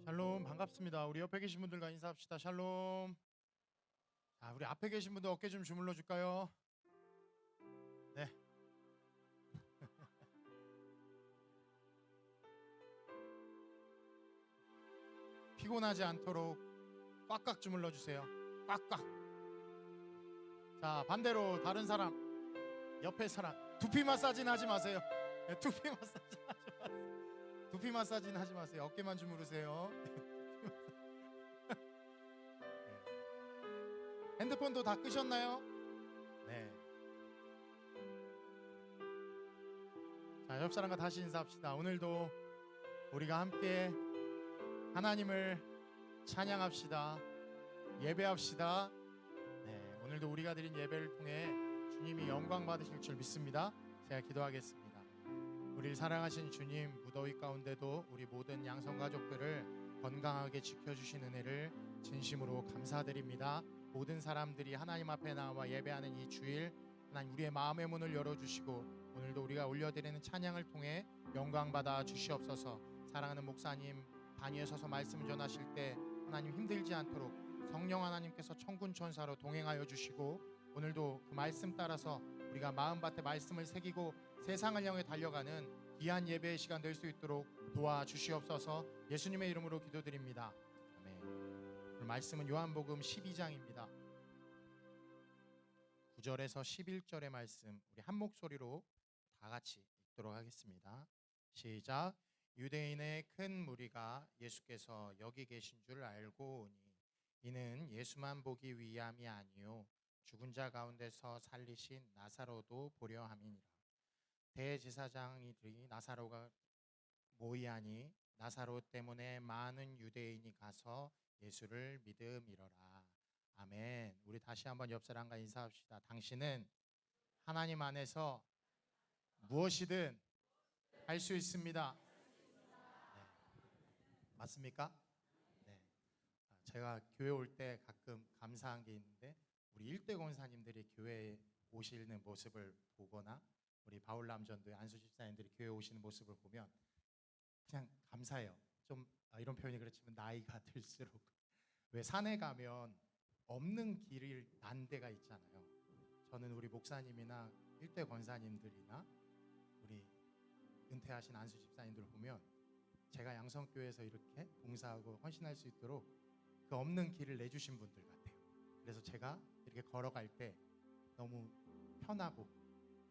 샬롬, 반갑습니다. 우리 옆에 계신 분들과 인사합시다. 샬롬. 자, 우리 앞에 계신 분들 어깨 좀 주물러 줄까요? 네. 피곤하지 않도록 꽉꽉 주물러 주세요. 꽉꽉. 자, 반대로 다른 사람, 옆에 사람 두피 마사지는 하지 마세요. 네, 두피 마사지 하지 마세요. 두피 마사지는 하지 마세요. 어깨만 주무르세요. 핸드폰도 다 끄셨나요? 네. 자, 옆 사람과 다시 인사합시다. 오늘도 우리가 함께 하나님을 찬양합시다. 예배합시다. 네, 오늘도 우리가 드린 예배를 통해 주님이 영광 받으실 줄 믿습니다. 제가 기도하겠습니다. 우리를 사랑하신 주님, 무더위 가운데도 우리 모든 양성 가족들을 건강하게 지켜주신 은혜를 진심으로 감사드립니다. 모든 사람들이 하나님 앞에 나와 예배하는 이 주일, 하나님 우리의 마음의 문을 열어주시고 오늘도 우리가 올려드리는 찬양을 통해 영광 받아 주시옵소서. 사랑하는 목사님 단위에 서서 말씀 전하실 때 하나님 힘들지 않도록 성령 하나님께서 천군 천사로 동행하여 주시고 오늘도 그 말씀 따라서 우리가 마음밭에 말씀을 새기고 세상을 향해 달려가는 귀한 예배의 시간 될 수 있도록 도와주시옵소서. 예수님의 이름으로 기도드립니다. 아멘. 오늘 말씀은 요한복음 12장입니다. 9절에서 11절의 말씀 우리 한 목소리로 다 같이 읽도록 하겠습니다. 시작. 유대인의 큰 무리가 예수께서 여기 계신 줄 알고 오니 이는 예수만 보기 위함이 아니요 죽은 자 가운데서 살리신 나사로도 보려 함이니라. 대제사장이들이 나사로가 모이하니 나사로 때문에 많은 유대인이 가서 예수를 믿음이러라. 아멘. 우리 다시 한번 옆 사람과 인사합시다. 당신은 하나님 안에서 무엇이든 할 수 있습니다. 네. 맞습니까? 네. 제가 교회 올 때 가끔 감사한 게 있는데 우리 일대 권사님들이 교회에 오시는 모습을 보거나 우리 바울남전도의 안수 집사님들이 교회에 오시는 모습을 보면 그냥 감사해요. 좀 이런 표현이 그렇지만 나이가 들수록 왜 산에 가면 없는 길을 난 데가 있잖아요. 저는 우리 목사님이나 일대 권사님들이나 우리 은퇴하신 안수 집사님들 보면 제가 양성교회에서 이렇게 봉사하고 헌신할 수 있도록 그 없는 길을 내주신 분들 같아요. 그래서 제가 이렇게 걸어갈 때 너무 편하고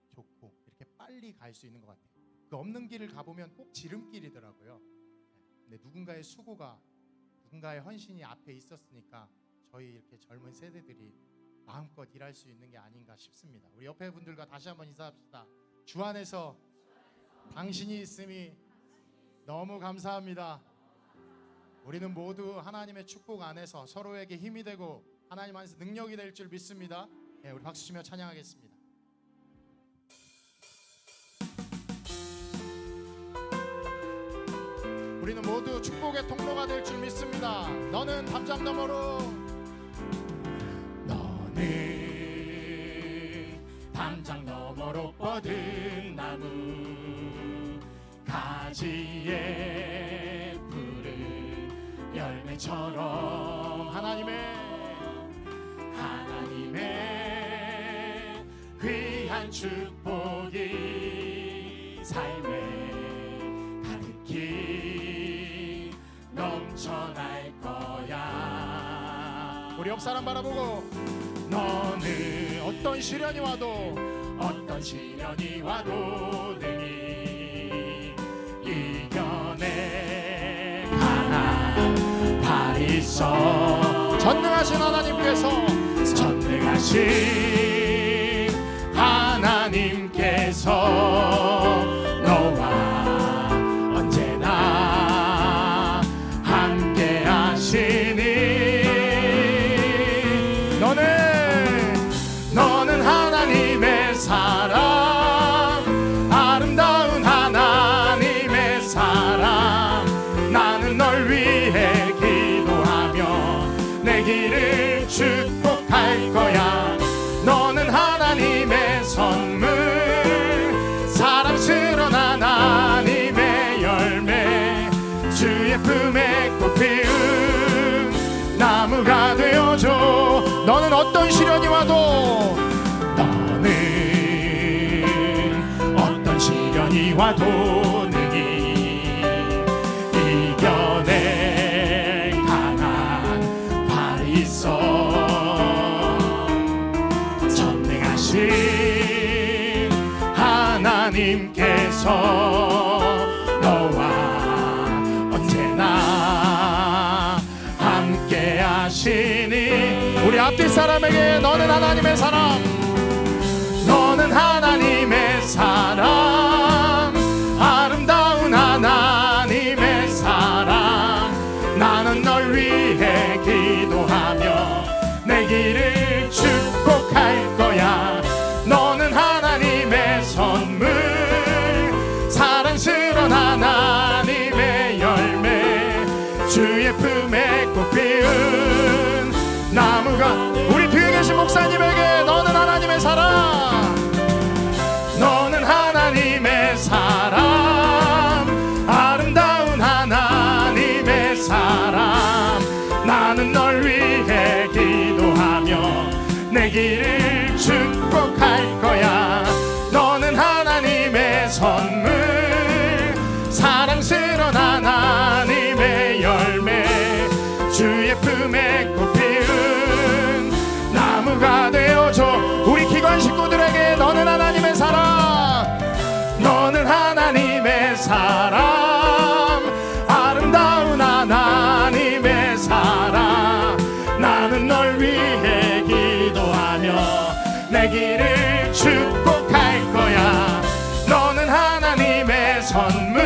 좋고 이렇게 빨리 갈 수 있는 것 같아요. 그 없는 길을 가보면 꼭 지름길이더라고요. 근데 누군가의 수고가 누군가의 헌신이 앞에 있었으니까 저희 이렇게 젊은 세대들이 마음껏 일할 수 있는 게 아닌가 싶습니다. 우리 옆에 분들과 다시 한번 인사합시다. 주 안에서 당신이 있음이 너무 감사합니다. 우리는 모두 하나님의 축복 안에서 서로에게 힘이 되고 하나님 안에서 능력이 될 줄 믿습니다. 네, 우리 박수 치며 찬양하겠습니다. 우리는 모두 축복의 통로가 될 줄 믿습니다. 너는 담장 너머로 담장 너머로 뻗은 나무 가지에 푸른 열매처럼 하나님의 귀한 축복이 삶에 가득히 넘쳐날 거야. 우리 옆 사람 바라보고 너는 어떤 시련이 와도 능히 이겨내 하나 발 있어. 전능하신 하나님께서 너와 언제나 함께 하시니 너는 하나님의 사람, 아름다운 하나님의 사람. 나는 널 위해 기도하며 내 길을 축복할 거야. 너는 하나님의 선물, 사랑스러운 하나님의 열매, 주의 품에 꽃 나무가 되어줘. 너는 어떤 시련이 와도, 너는 어떤 시련이 와도 능히 이겨낼 강한 발이 있어. 전능하신 하나님께서 너와 언제나 함께 하시니. 우리 앞뒤 사람에게 너는 하나님의 사람, 너는 하나님의 사람, 아름다운 하나님의 사람. 나는 널 위해 기도하며 내 길을 축복할 거야. 너는 하나님의 선물, 사랑스러운 하나님의 열매, 주의 품에 꽃 피운 나무가. 우리 뒤에 계신 목사님에게 너는 하나님의 사람, 너는 하나님의 사람, 아름다운 하나님의 사람. 나는 널 위해 기도하며 내 길을 축복할 거야. 너는 하나님의 선물, 사랑스러운 하나님의 열매, 주의 품에 꽃 피운 나무가 되어줘. 우리 기관 식구들에게 너는 하나님의 사람, 너는 하나님의 사람, 아름다운 하나님의 사람. 나는 널 위해 기도하며 내 길을 축복할 거야. 너는 하나님의 선물,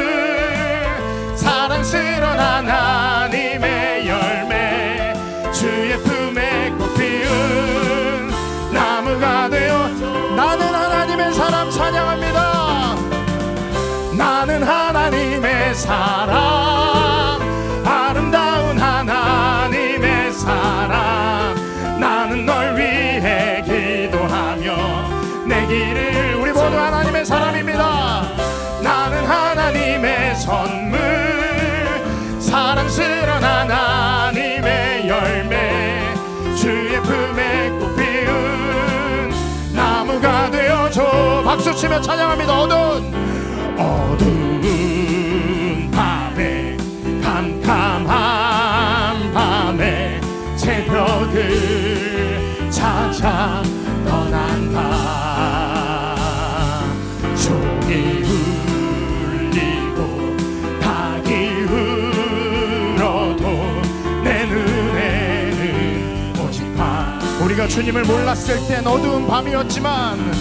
사랑스러운 하나님의 열매, 주의 품에 꽃 피운 나무가 되어. 나는 하나님의 사람 찬양합니다. 나는 하나님의 사람, 아름다운 하나님의 사람. 나는 널 위해 기도하며 내 길을. 우리 모두 하나님의 사람입니다. 나는 하나님의 선물, 사랑스러운 하나님의 열매, 주의 품에 꽃 피운 나무가 되어줘. 박수치며 찬양합니다. 어두운 밤에, 캄캄한 밤에 새벽을 찾아 떠난다. 종이 울리고 닭이 울어도 내 눈에는 오직 밤. 우리가 주님을 몰랐을 땐 어두운 밤이었지만,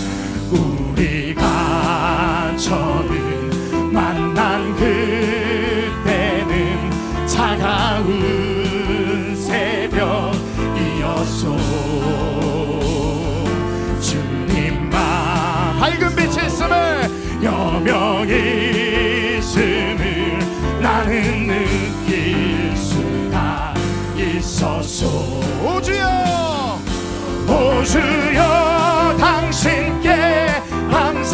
우리가 처음 만난 그때는 차가운 새벽이었소. 주님만 밝은 빛이 있음을, 여명이 있음을 나는 느낄 수가 있었소. 오 주여, 오 주여, 당신께 감사하리라.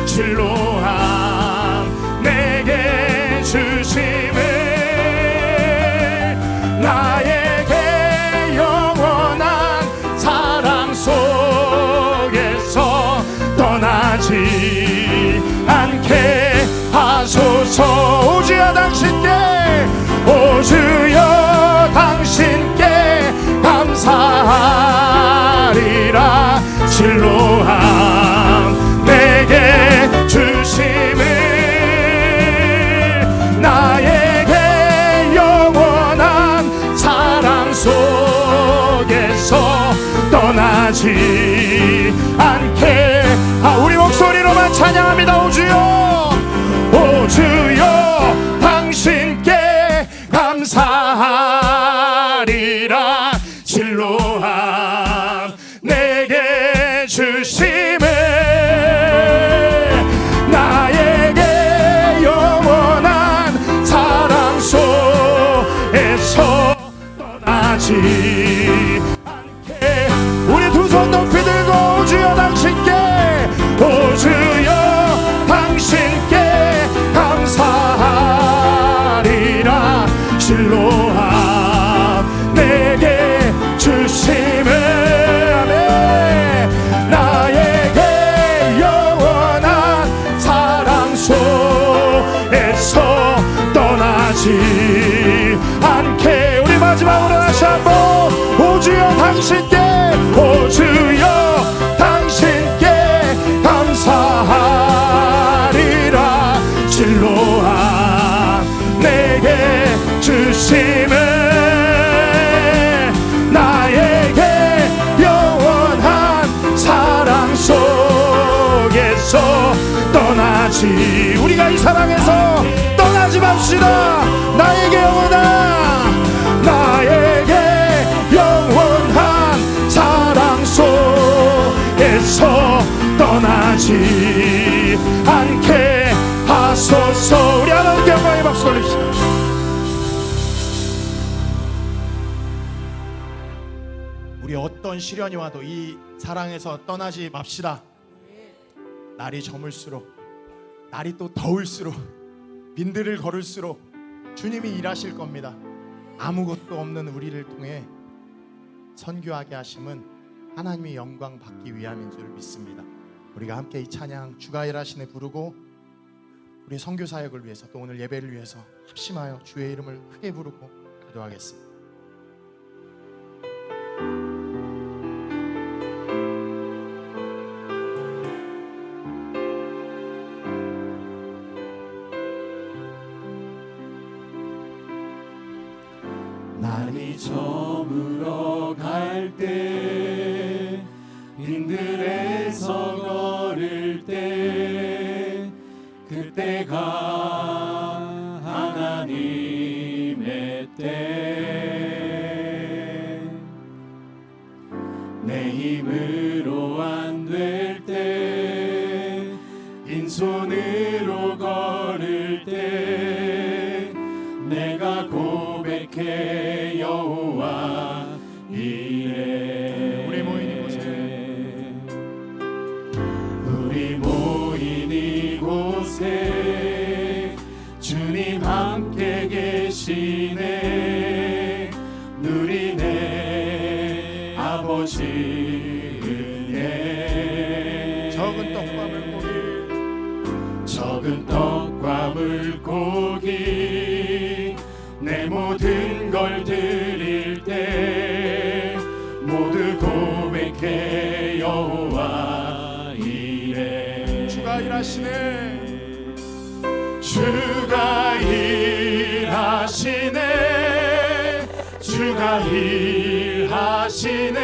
진로함 내게 주심을, 나에게 영원한 사랑 속에서 떠나지 않게 하소서. 오 주여, 당신께, 오 주여, 당신께 감사하리라. 진로함 내게 주심을, 나에게 영원한 사랑 속에서 떠나지 않게. 우리 목소리로만 찬양합니다. 오 주여, 오 주여, 당신께 감사하리라. 진로함 내게 주심을, 나에게 영원한 사랑 속에서 떠나지 않게. 우리 두 손 높이 들고 오 주여, 당신께, 오 주여, 당신께 감사하리라. 진로 떠나지 않게. 우리 마지막으로 다시 한번 오 주여 당신께, 오 주여 당신께 감사하리라. 진로한 내게 주심을 나에게 영원한 사랑 속에서 떠나지, 우리가 이 사랑에서 떠나지 맙시다. 나에게 영원한 사랑 속에서 떠나지 않게 하소서. 우리 하나님께 영광의 박수 올립시다. 우리 어떤 시련이 와도 이 사랑에서 떠나지 맙시다. 날이 저물수록, 날이 또 더울수록, 빈들을 걸을수록 주님이 일하실 겁니다. 아무것도 없는 우리를 통해 선교하게 하심은 하나님의 영광 받기 위함인 줄 믿습니다. 우리가 함께 이 찬양 주가 일하시네 부르고, 우리 선교 사역을 위해서 또 오늘 예배를 위해서 합심하여 주의 이름을 크게 부르고 기도하겠습니다. 날이 저물어 갈 때, 빈들에서 걸을 때, 그때가 하나님의 때. 내 힘으로 안 될 때, 빈손으로 걸을 때, 내가 고백해 여호와 이래. 우리 모인 이곳에, 우리 모인 이곳에 주님 함께 계시네. 누리네 아버지 은혜. 적은 떡과 물고기, 적은 떡과 물고기, 내 모든 걸 드릴 때 모두 고백해 여호와 이래. 주가 일하시네, 주가 일하시네, 주가 일하시네.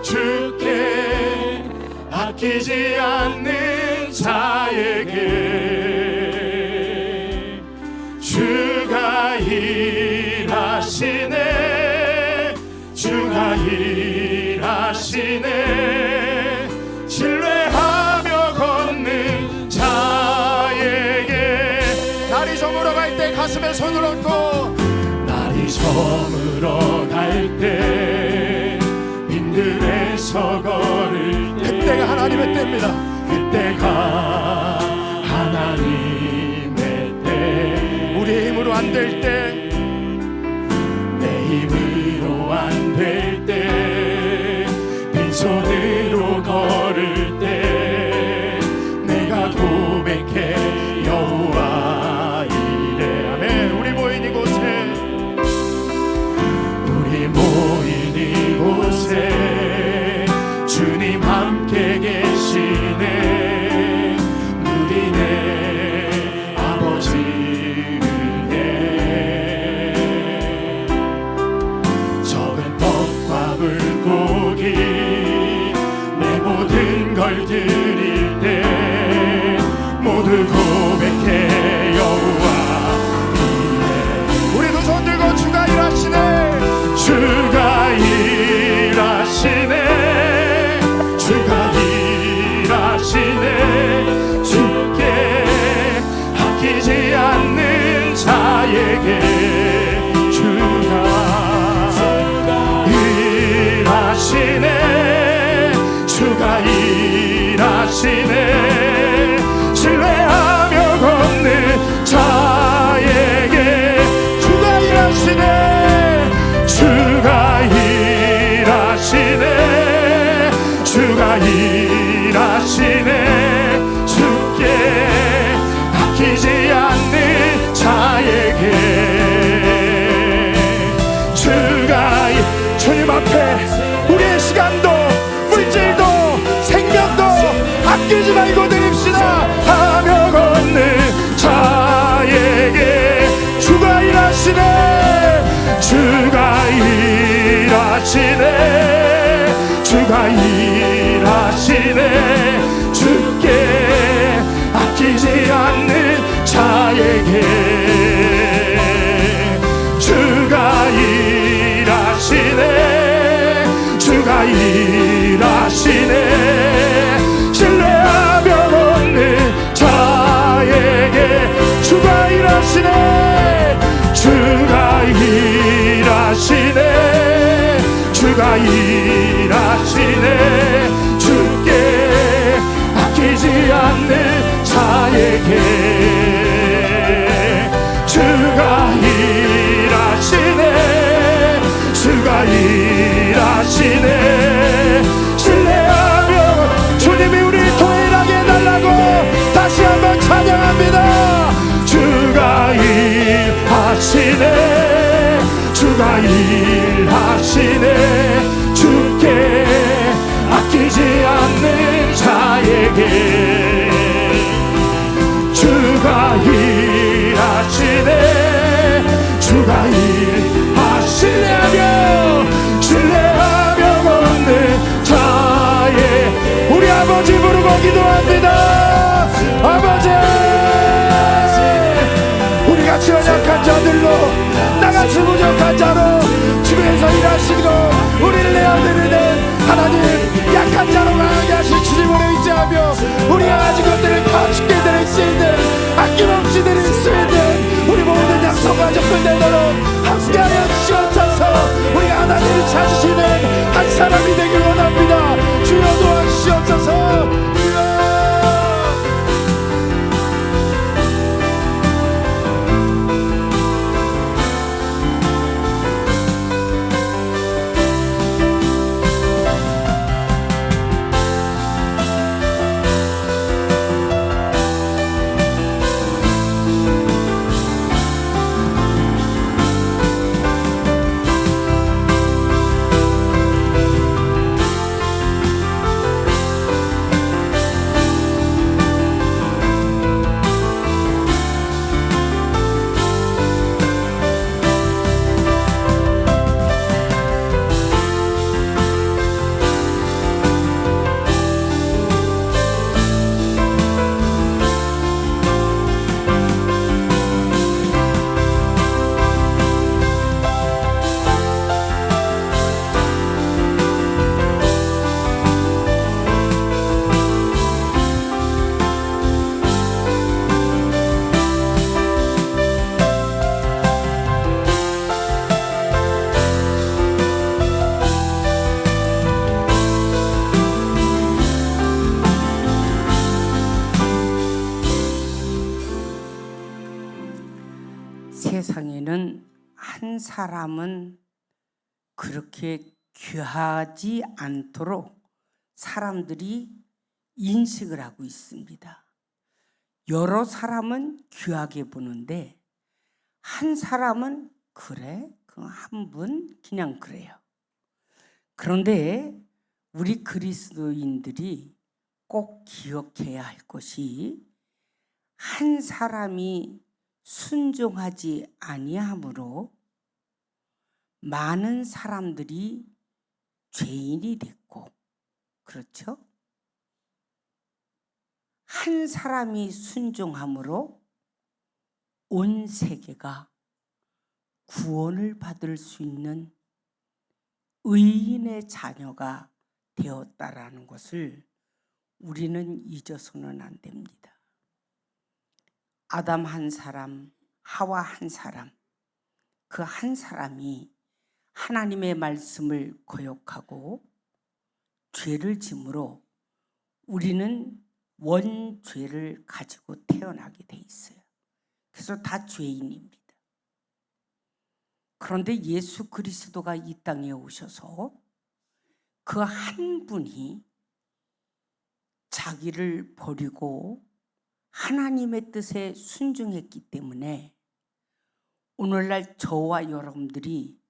주께 아끼지 않는 자에게 주가 일하시네, 주가 일하시네. 신뢰하며 걷는 자에게. 날이 저물어 갈 때 가슴에 손을 얹고, 날이 저물어 갈 때, 빈들에서 걸을 때, 그때가 하나님의 때입니다. 그때가 하나님의 때. 우리의 힘으로 안 될 때, 내 힘으로 안 될 때, 빈손으로 걸을 때, 내가 고백해 여호와 이래. 아멘. 우리 모인 이곳에, 우리 모인 이곳에 주님 함께 계시네. 누리네 아버지 은혜. 적은 떡과 물고기, 내 모든 걸 드릴 때 모두 고백해 여호와 이래. 우리 두 손 들고 주가 일하시네, 주가 일하시네, 주가 일하시네. 주께 아끼지 않는 자에게 주가 일하시네, 주가 일하시네. 신뢰하며 걷는 자에게 주가 일하시네, 주가 일하시네, 주가 일하시네. 주께 아끼지 않는 자에게 주가 일하시네. 주께 아끼지 않는 자에게 주가 일하시네. 주가 일하시네. 신뢰하며 주님이 우리를 통일하게 해달라고 다시 한번 찬양합니다. 주가 일하시네. 주가 일하시네. 주께 아끼지 않는 자에게 주가 일하시네. 주가 일하시네. 신뢰하며 걷는 자의 우리 아버지 부르고 기도합니다. 아버지, 우리 같이 연약한 자들로 나같이 부족한 자로 주변에서 일하시고 우리를 내어드리는 하나님, 약한 자로 강하게 하실 주님을 의지하며 우리가 가진 것들을 다 주께 드릴 수 있는, 아낌없이 드릴 수 있는 우리 모든 약속과 적들 되도록 함께하여 주시옵소서. 우리가 하나님을 찾으시는 한 사람이 되길 원합니다. 주여 도와주시옵소서. 주여. 세상에는 한 사람은 그렇게 귀하지 않도록 사람들이 인식을 하고 있습니다. 여러 사람은 귀하게 보는데 한 사람은 그래? 그 한 분 그냥 그래요. 그런데 우리 그리스도인들이 꼭 기억해야 할 것이, 한 사람이 순종하지 아니함으로 많은 사람들이 죄인이 됐고, 그렇죠? 한 사람이 순종함으로 온 세계가 구원을 받을 수 있는 의인의 자녀가 되었다라는 것을 우리는 잊어서는 안 됩니다. 아담 한 사람, 하와 한 사람, 그 한 사람이 하나님의 말씀을 거역하고 죄를 짐으로 우리는 원죄를 가지고 태어나게 돼 있어요. 그래서 다 죄인입니다. 그런데 예수 그리스도가 이 땅에 오셔서 그 한 분이 자기를 버리고 하나님의 뜻에 순종했기 때문에 오늘날 저와 여러분들이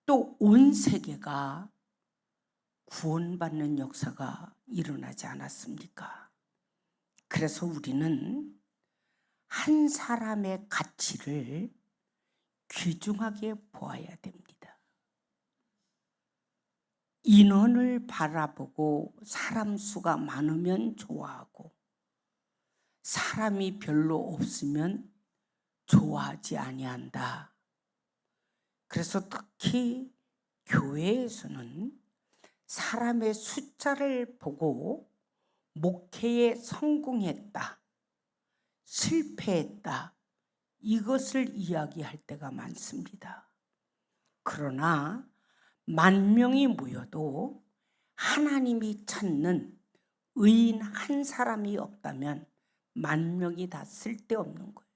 또 온 세계가 구원받는 역사가 일어나지 않았습니까? 그래서 우리는 한 사람의 가치를 귀중하게 보아야 됩니다. 인원을 바라보고 사람 수가 많으면 좋아하고 사람이 별로 없으면 좋아하지 아니한다. 그래서 특히 교회에서는 사람의 숫자를 보고 목회에 성공했다, 실패했다, 이것을 이야기할 때가 많습니다. 그러나 만 명이 모여도 하나님이 찾는 의인 한 사람이 없다면 만 명이 다 쓸데없는 거예요.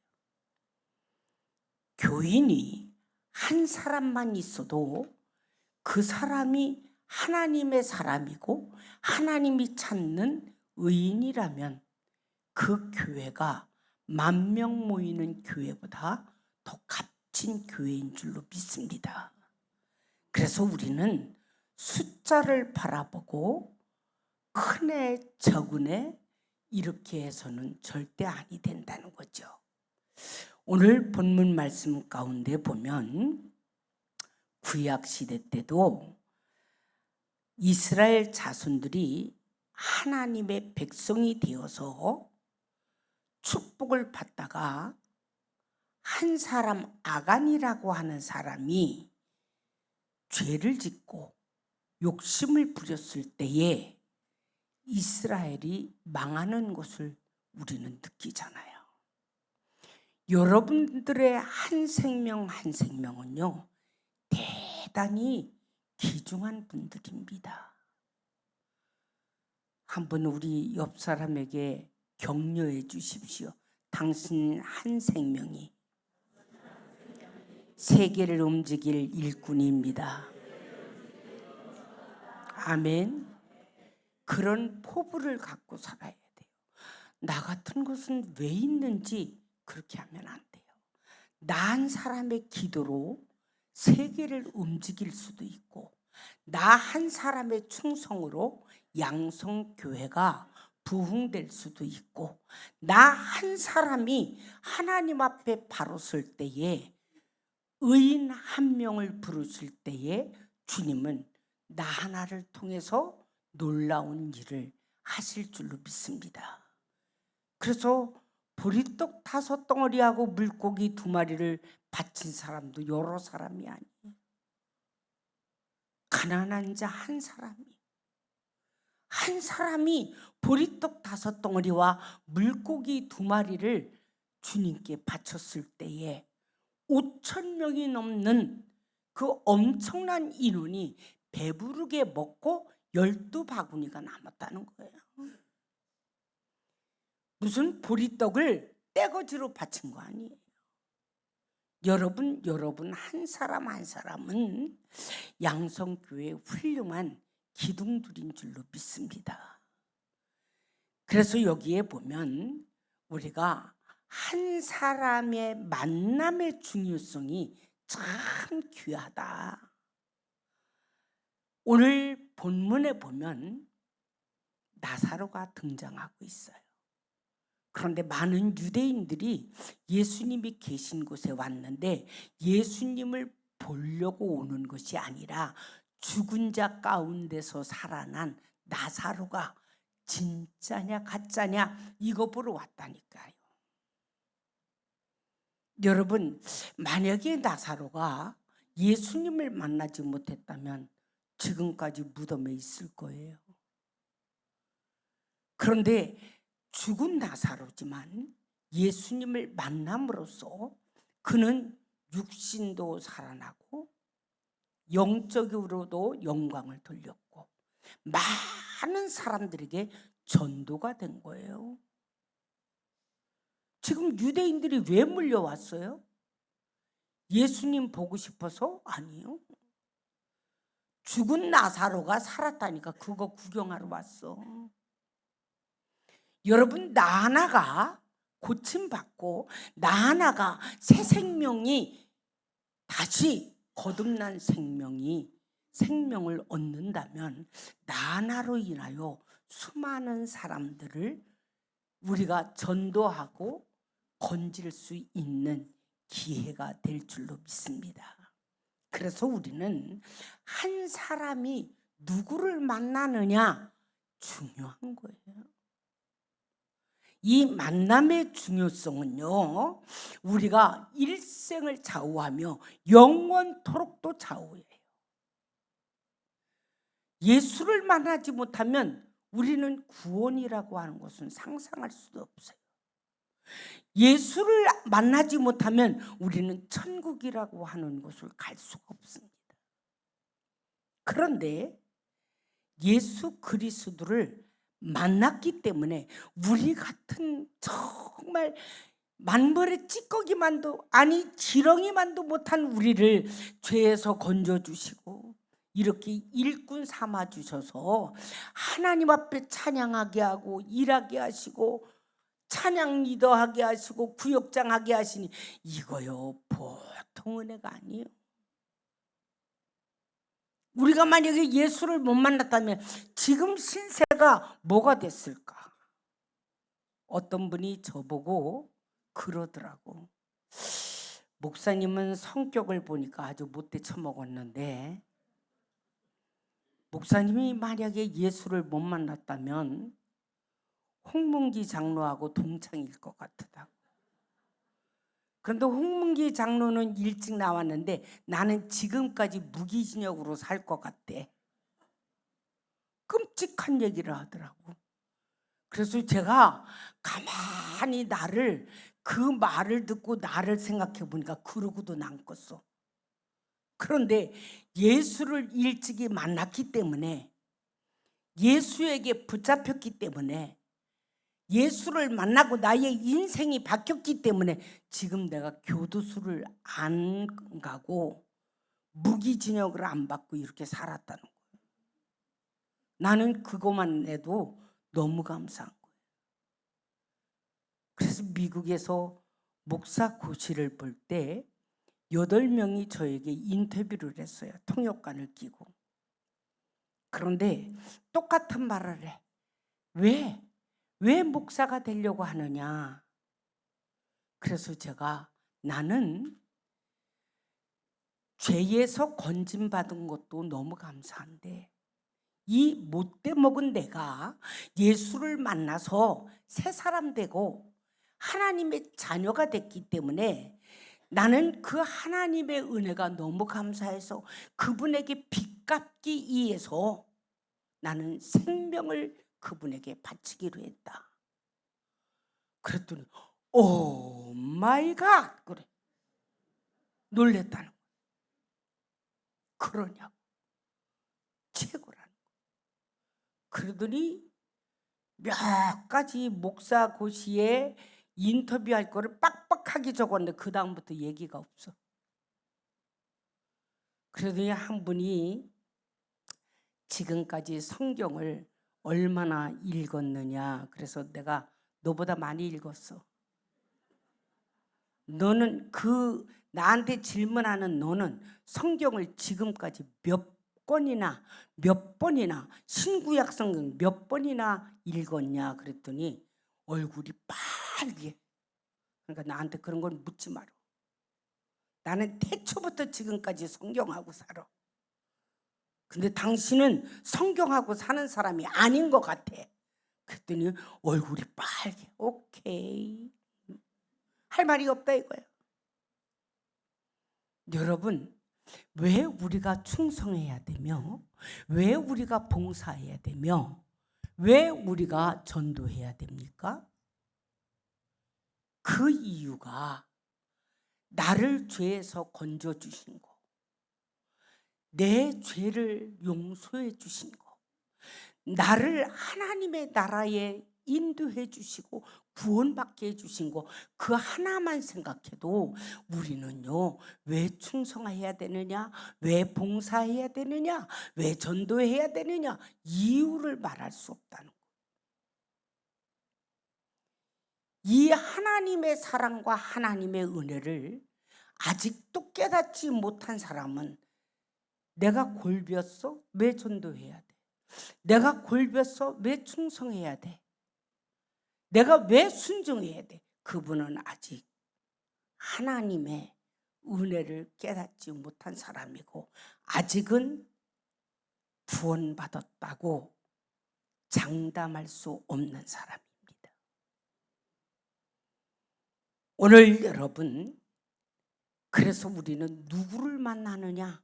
교인이 한 사람만 있어도 그 사람이 하나님의 사람이고 하나님이 찾는 의인이라면 그 교회가 만 명 모이는 교회보다 더 값진 교회인 줄로 믿습니다. 그래서 우리는 숫자를 바라보고 큰애 적은애 이렇게 해서는 절대 아니 된다는 거죠. 오늘 본문 말씀 가운데 보면 구약 시대 때도 이스라엘 자손들이 하나님의 백성이 되어서 축복을 받다가 한 사람 아간이라고 하는 사람이 죄를 짓고 욕심을 부렸을 때에 이스라엘이 망하는 것을 우리는 느끼잖아요. 여러분들의 한 생명 한 생명은요, 대단히 귀중한 분들입니다. 한번 우리 옆 사람에게 격려해 주십시오. 당신 한 생명이 세계를 움직일 일꾼입니다. 아멘. 그런 포부를 갖고 살아야 돼요. 나 같은 것은 왜 있는지 그렇게 하면 안 돼요. 나 한 사람의 기도로 세계를 움직일 수도 있고, 나 한 사람의 충성으로 양성교회가 부흥될 수도 있고, 나 한 사람이 하나님 앞에 바로 설 때에 의인 한 명을 부르실 때에 주님은 나 하나를 통해서 놀라운 일을 하실 줄로 믿습니다. 그래서 보리떡 5덩어리하고 물고기 2마리를 바친 사람도 여러 사람이 아니에요. 가난한 자 한 사람이 보리떡 5덩어리와 물고기 2마리를 주님께 바쳤을 때에 5,000명이 넘는 그 엄청난 인원이 배부르게 먹고 12바구니가 남았다는 거예요. 무슨 보리떡을 떼거지로 바친 거 아니에요. 여러분 한 사람 한 사람은 양성교회의 훌륭한 기둥들인 줄로 믿습니다. 그래서 여기에 보면 우리가 한 사람의 만남의 중요성이 참 귀하다. 오늘 본문에 보면 나사로가 등장하고 있어요. 그런데 많은 유대인들이 예수님이 계신 곳에 왔는데 예수님을 보려고 오는 것이 아니라 죽은 자 가운데서 살아난 나사로가 진짜냐 가짜냐 이거 보러 왔다니까요. 여러분, 만약에 나사로가 예수님을 만나지 못했다면 지금까지 무덤에 있을 거예요. 그런데 죽은 나사로지만 예수님을 만남으로써 그는 육신도 살아나고 영적으로도 영광을 돌렸고 많은 사람들에게 전도가 된 거예요. 지금 유대인들이 왜 몰려왔어요? 예수님 보고 싶어서? 아니요. 죽은 나사로가 살았다니까 그거 구경하러 왔어. 여러분, 나 하나가 고침받고 나 하나가 새 생명이 다시 거듭난 생명을 얻는다면 나 하나로 인하여 수많은 사람들을 우리가 전도하고 건질 수 있는 기회가 될 줄로 믿습니다. 그래서 우리는 한 사람이 누구를 만나느냐 중요한 거예요. 이 만남의 중요성은요, 우리가 일생을 좌우하며 영원토록도 좌우해요. 예수를 만나지 못하면 우리는 구원이라고 하는 것은 상상할 수도 없어요. 예수를 만나지 못하면 우리는 천국이라고 하는 곳을 갈 수가 없습니다. 그런데 예수 그리스도를 만났기 때문에 우리 같은 정말 만벌의 찌꺼기만도 아니 지렁이만도 못한 우리를 죄에서 건져주시고 이렇게 일꾼 삼아 주셔서 하나님 앞에 찬양하게 하고 일하게 하시고 찬양 리더하게 하시고 구역장하게 하시니 이거요 보통 은혜가 아니에요. 우리가 만약에 예수를 못 만났다면 지금 신세가 뭐가 됐을까? 어떤 분이 저보고 그러더라고. 목사님은 성격을 보니까 아주 못돼 처먹었는데 목사님이 만약에 예수를 못 만났다면 홍문기 장로하고 동창일 것 같다고. 그런데 홍문기 장로는 일찍 나왔는데 나는 지금까지 무기징역으로 살 것 같대. 끔찍한 얘기를 하더라고. 그래서 제가 가만히 그 말을 듣고 나를 생각해 보니까 그러고도 남겠어. 그런데 예수를 일찍이 만났기 때문에 예수에게 붙잡혔기 때문에 예수를 만나고 나의 인생이 바뀌었기 때문에 지금 내가 교도소를 안 가고 무기징역을 안 받고 이렇게 살았다는 거예요. 나는 그것만 해도 너무 감사한 거예요. 그래서 미국에서 목사 고시를 볼 때 8명이 저에게 인터뷰를 했어요. 통역관을 끼고. 그런데 똑같은 말을 해. 왜 목사가 되려고 하느냐? 그래서 제가 나는 죄에서 건짐받은 것도 너무 감사한데 이 못돼 먹은 내가 예수를 만나서 새 사람 되고 하나님의 자녀가 됐기 때문에 나는 그 하나님의 은혜가 너무 감사해서 그분에게 빚갚기 위해서 나는 생명을 그분에게 바치기로 했다. 그랬더니 오 마이 갓 그래. 놀랬다는 거야. 그러냐고. 최고라는 거야. 그러더니 몇 가지 목사 고시에 인터뷰할 거를 빡빡하게 적었는데 그 다음부터 얘기가 없어. 그러더니 한 분이 지금까지 성경을 얼마나 읽었느냐. 그래서 내가 너보다 많이 읽었어. 너는 나한테 질문하는 너는 성경을 지금까지 몇 번이나 신구약 성경 몇 번이나 읽었냐 그랬더니 얼굴이 빨개. 그러니까 나한테 그런 건 묻지 마라. 나는 태초부터 지금까지 성경하고 살아. 근데 당신은 성경하고 사는 사람이 아닌 것 같아. 그랬더니 얼굴이 빨개. 오케이. 할 말이 없다 이거야. 여러분, 왜 우리가 충성해야 되며 왜 우리가 봉사해야 되며 왜 우리가 전도해야 됩니까? 그 이유가 나를 죄에서 건져주신 거, 내 죄를 용서해 주신 거, 나를 하나님의 나라에 인도해 주시고 구원받게 해주신 거 그 하나만 생각해도 우리는요 왜 충성해야 되느냐, 왜 봉사해야 되느냐, 왜 전도해야 되느냐 이유를 말할 수 없다는 거예요. 이 하나님의 사랑과 하나님의 은혜를 아직도 깨닫지 못한 사람은 내가 골비었어? 왜 전도해야 돼? 내가 골비었어? 왜 충성해야 돼? 내가 왜 순종해야 돼? 그분은 아직 하나님의 은혜를 깨닫지 못한 사람이고 아직은 구원받았다고 장담할 수 없는 사람입니다. 오늘 여러분, 그래서 우리는 누구를 만나느냐?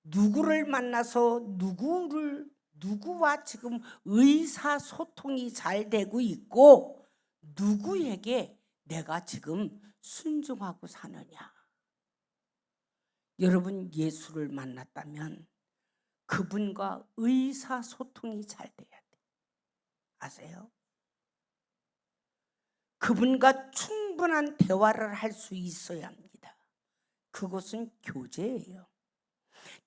누구를 만나서 누구와 지금 의사소통이 잘 되고 있고 누구에게 내가 지금 순종하고 사느냐. 여러분 예수를 만났다면 그분과 의사소통이 잘 돼야 돼. 아세요? 그분과 충분한 대화를 할 수 있어야 합니다. 그것은 교제예요.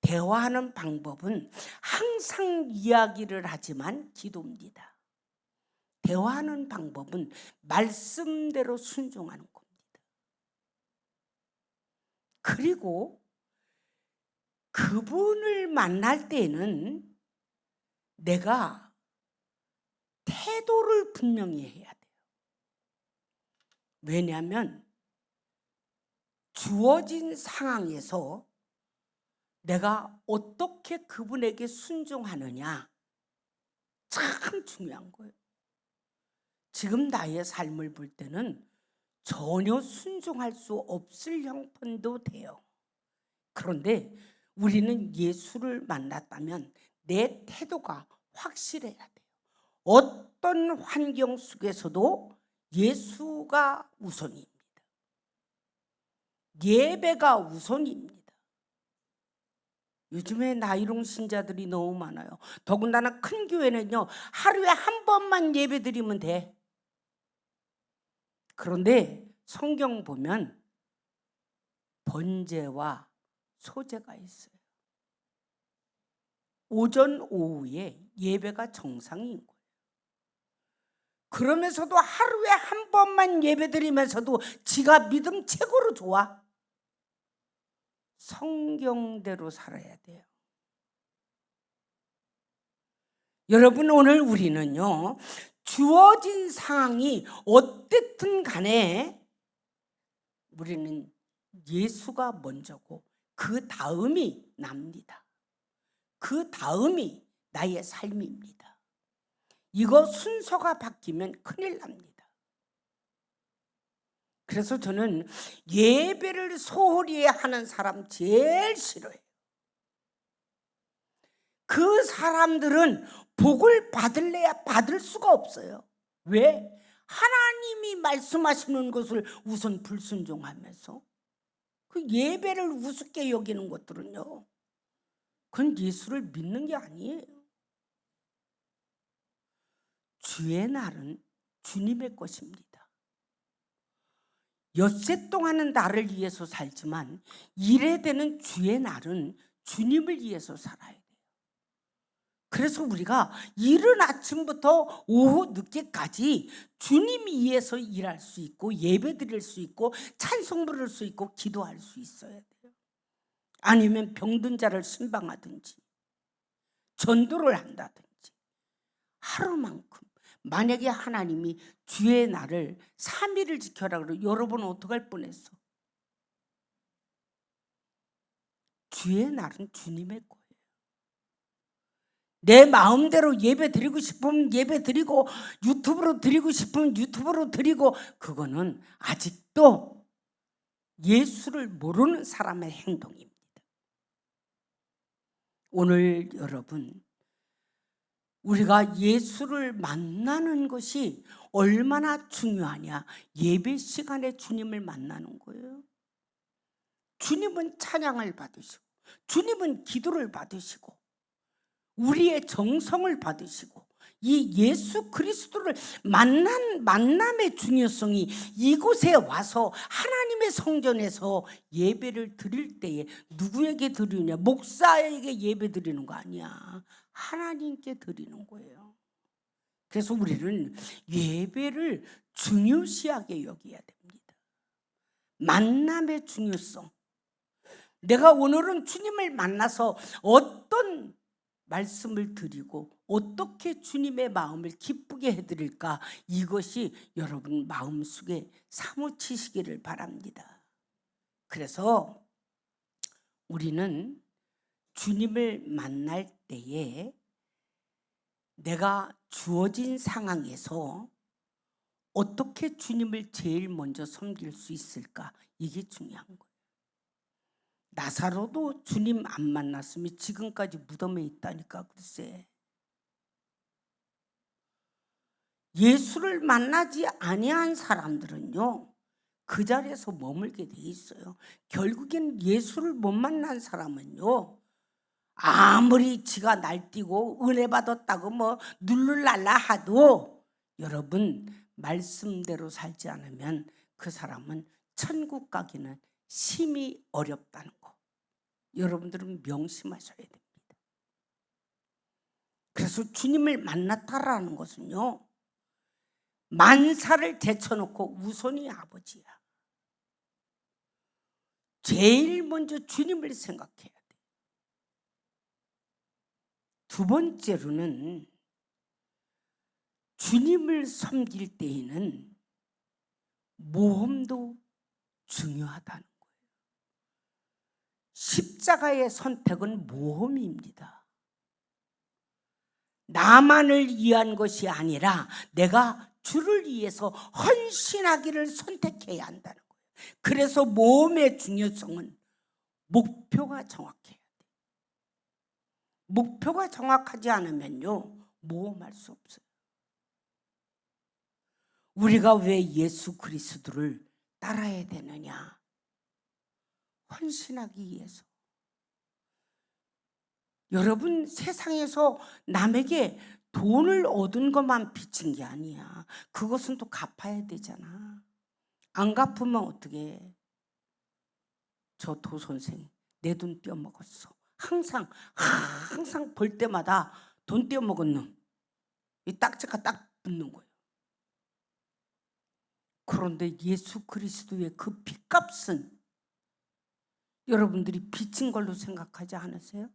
대화하는 방법은 항상 이야기를 하지만 기도입니다. 대화하는 방법은 말씀대로 순종하는 겁니다. 그리고 그분을 만날 때는 내가 태도를 분명히 해야 돼요. 왜냐하면 주어진 상황에서 내가 어떻게 그분에게 순종하느냐 참 중요한 거예요. 지금 나의 삶을 볼 때는 전혀 순종할 수 없을 형편도 돼요. 그런데 우리는 예수를 만났다면 내 태도가 확실해야 돼요. 어떤 환경 속에서도 예수가 우선입니다. 예배가 우선입니다. 요즘에 나이롱 신자들이 너무 많아요. 더군다나 큰 교회는요, 하루에 한 번만 예배 드리면 돼. 그런데 성경 보면 번제와 소제가 있어요. 오전 오후에 예배가 정상인 거예요. 그러면서도 하루에 한 번만 예배 드리면서도 지가 믿음 최고로 좋아. 성경대로 살아야 돼요. 여러분, 오늘 우리는요, 주어진 상황이 어땠든 간에 우리는 예수가 먼저고 그 다음이 납니다. 그 다음이 나의 삶입니다. 이거 순서가 바뀌면 큰일 납니다. 그래서 저는 예배를 소홀히 하는 사람 제일 싫어해요. 그 사람들은 복을 받을래야 받을 수가 없어요. 왜? 하나님이 말씀하시는 것을 우선 불순종하면서 그 예배를 우습게 여기는 것들은요, 그건 예수를 믿는 게 아니에요. 주의 날은 주님의 것입니다. 엿새 동안은 나를 위해서 살지만 일에 되는 주의 날은 주님을 위해서 살아야 돼요. 그래서 우리가 이른 아침부터 오후 늦게까지 주님 위해서 일할 수 있고 예배 드릴 수 있고 찬송 부를 수 있고 기도할 수 있어야 돼요. 아니면 병든 자를 순방하든지 전도를 한다든지 하루만큼. 만약에 하나님이 주의 날을 3일을 지켜라 그러면 여러분은 어떡할 뻔했어? 주의 날은 주님의 거예요. 내 마음대로 예배 드리고 싶으면 예배 드리고 유튜브로 드리고 싶으면 유튜브로 드리고, 그거는 아직도 예수를 모르는 사람의 행동입니다. 오늘 여러분, 우리가 예수를 만나는 것이 얼마나 중요하냐. 예배 시간에 주님을 만나는 거예요. 주님은 찬양을 받으시고 주님은 기도를 받으시고 우리의 정성을 받으시고 이 예수 그리스도를 만남의 중요성이 이곳에 와서 하나님의 성전에서 예배를 드릴 때에 누구에게 드리느냐? 목사에게 예배 드리는 거 아니야. 하나님께 드리는 거예요. 그래서 우리는 예배를 중요시하게 여겨야 됩니다. 만남의 중요성. 내가 오늘은 주님을 만나서 어떤 말씀을 드리고 어떻게 주님의 마음을 기쁘게 해드릴까, 이것이 여러분 마음속에 사무치시기를 바랍니다. 그래서 우리는 주님을 만날 때에 내가 주어진 상황에서 어떻게 주님을 제일 먼저 섬길 수 있을까, 이게 중요한 거예요. 나사로도 주님 안 만났으면 지금까지 무덤에 있다니까. 글쎄, 예수를 만나지 아니한 사람들은요 그 자리에서 머물게 돼 있어요. 결국엔 예수를 못 만난 사람은요 아무리 지가 날뛰고 은혜 받았다고 뭐 룰루랄라 하도 여러분 말씀대로 살지 않으면 그 사람은 천국 가기는 심히 어렵다는 거 여러분들은 명심하셔야 됩니다. 그래서 주님을 만났다라는 것은요, 만사를 제쳐놓고 우선이 아버지야. 제일 먼저 주님을 생각해야 돼. 두 번째로는 주님을 섬길 때에는 모험도 중요하다는 거예요. 십자가의 선택은 모험입니다. 나만을 위한 것이 아니라 내가 주를 위해서 헌신하기를 선택해야 한다는 거예요. 그래서 모험의 중요성은 목표가 정확해야 돼요. 목표가 정확하지 않으면요, 모험할 수 없어요. 우리가 왜 예수 그리스도를 따라야 되느냐? 헌신하기 위해서. 여러분, 세상에서 남에게 돈을 얻은 것만 빚은 게 아니야. 그것은 또 갚아야 되잖아. 안 갚으면 어떻게 해? 저 도선생 내 돈 떼어먹었어. 항상 볼 때마다 돈 떼어먹은 놈. 이 딱지가 딱 붙는 거예요. 그런데 예수 그리스도의 그 빚값은 여러분들이 빚진 걸로 생각하지 않으세요?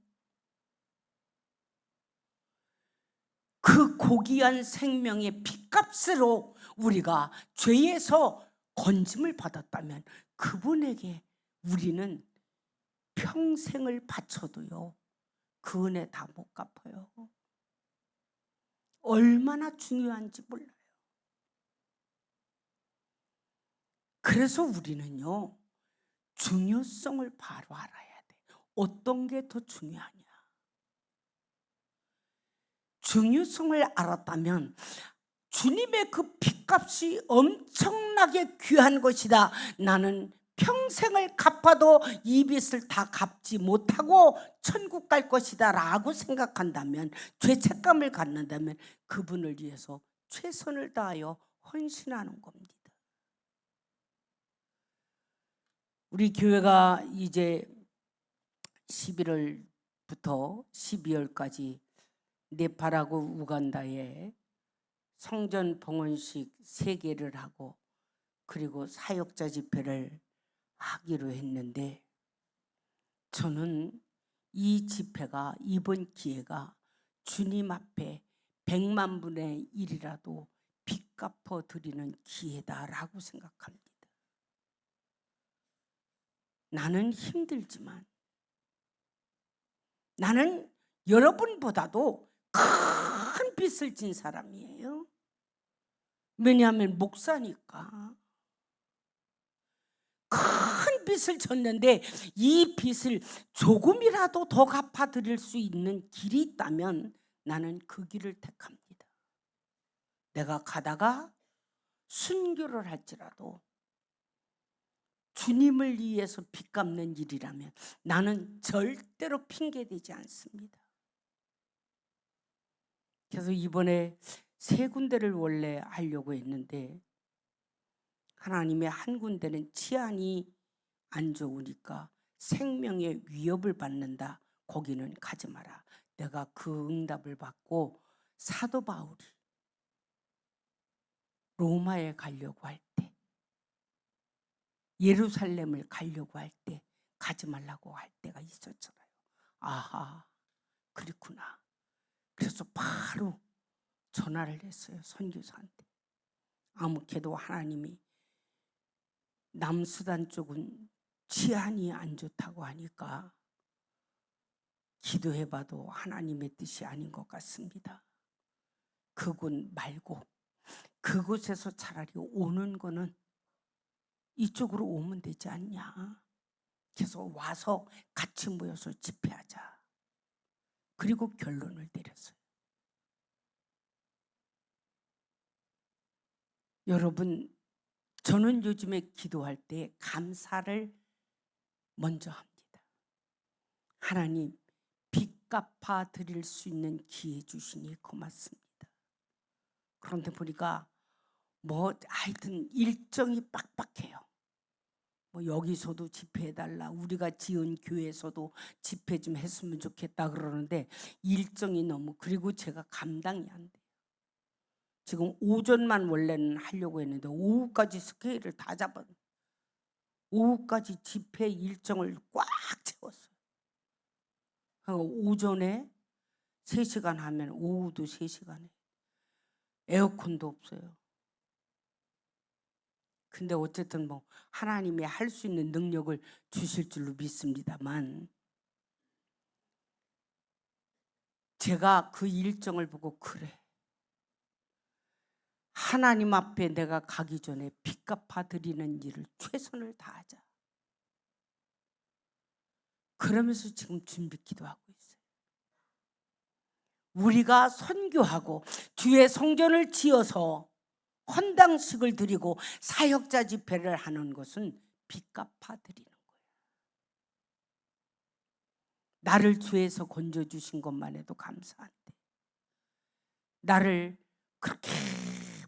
그 고귀한 생명의 빚값으로 우리가 죄에서 건짐을 받았다면 그분에게 우리는 평생을 바쳐도요, 그 은혜 다 못 갚아요. 얼마나 중요한지 몰라요. 그래서 우리는요, 중요성을 바로 알아야 돼. 어떤 게 더 중요하냐? 중요성을 알았다면 주님의 그 빚값이 엄청나게 귀한 것이다. 나는 평생을 갚아도 이 빚을 다 갚지 못하고 천국 갈 것이다 라고 생각한다면, 죄책감을 갖는다면 그분을 위해서 최선을 다하여 헌신하는 겁니다. 우리 교회가 이제 11월부터 12월까지 네팔하고 우간다에 성전 봉헌식 3개를 하고 그리고 사역자 집회를 하기로 했는데, 저는 이 집회가, 이번 기회가 주님 앞에 100만 분의 1이라도 빚 갚아 드리는 기회다라고 생각합니다. 나는 힘들지만 나는 여러분보다도 큰 빚을 진 사람이에요. 왜냐하면 목사니까. 큰 빚을 졌는데 이 빚을 조금이라도 더 갚아드릴 수 있는 길이 있다면 나는 그 길을 택합니다. 내가 가다가 순교를 할지라도 주님을 위해서 빚 갚는 일이라면 나는 절대로 핑계대지 않습니다. 그래서 이번에 3군데를 원래 하려고 했는데 하나님의 한 군데는 치안이 안 좋으니까 생명의 위협을 받는다. 거기는 가지 마라. 내가 그 응답을 받고 사도 바울이 로마에 가려고 할 때, 예루살렘을 가려고 할 때 가지 말라고 할 때가 있었잖아요. 아하, 그렇구나. 그래서 바로 전화를 했어요, 선교사한테. 아무개도 하나님이 남수단 쪽은 치안이 안 좋다고 하니까 기도해봐도 하나님의 뜻이 아닌 것 같습니다. 그곳 말고 그곳에서 차라리 오는 거는 이쪽으로 오면 되지 않냐. 그래서 와서 같이 모여서 집회하자. 그리고 결론을 내렸어요. 여러분, 저는 요즘에 기도할 때 감사를 먼저 합니다. 하나님, 빚 빚갚아 드릴 수 있는 기회 주시니 고맙습니다. 그런데 보니까 뭐 하여튼 일정이 빡빡해요. 뭐 여기서도 집회해달라, 우리가 지은 교회에서도 집회 좀 했으면 좋겠다 그러는데 일정이 너무, 그리고 제가 감당이 안 돼요. 지금 오전만 원래는 하려고 했는데 오후까지 스케일을 다 잡아, 오후까지 집회 일정을 꽉 채웠어요. 그러니까 오전에 3시간 하면 오후도 3시간 해. 에어컨도 없어요. 근데 어쨌든 뭐 하나님이 할 수 있는 능력을 주실 줄로 믿습니다만, 제가 그 일정을 보고 그래, 하나님 앞에 내가 가기 전에 빚 갚아 드리는 일을 최선을 다하자. 그러면서 지금 준비 기도하고 있어요. 우리가 선교하고 주의 성전을 지어서 헌당식을 드리고 사역자 집회를 하는 것은 빚 갚아 드리는 거예요. 나를 죄에서 건져주신 것만 해도 감사한데, 나를 그렇게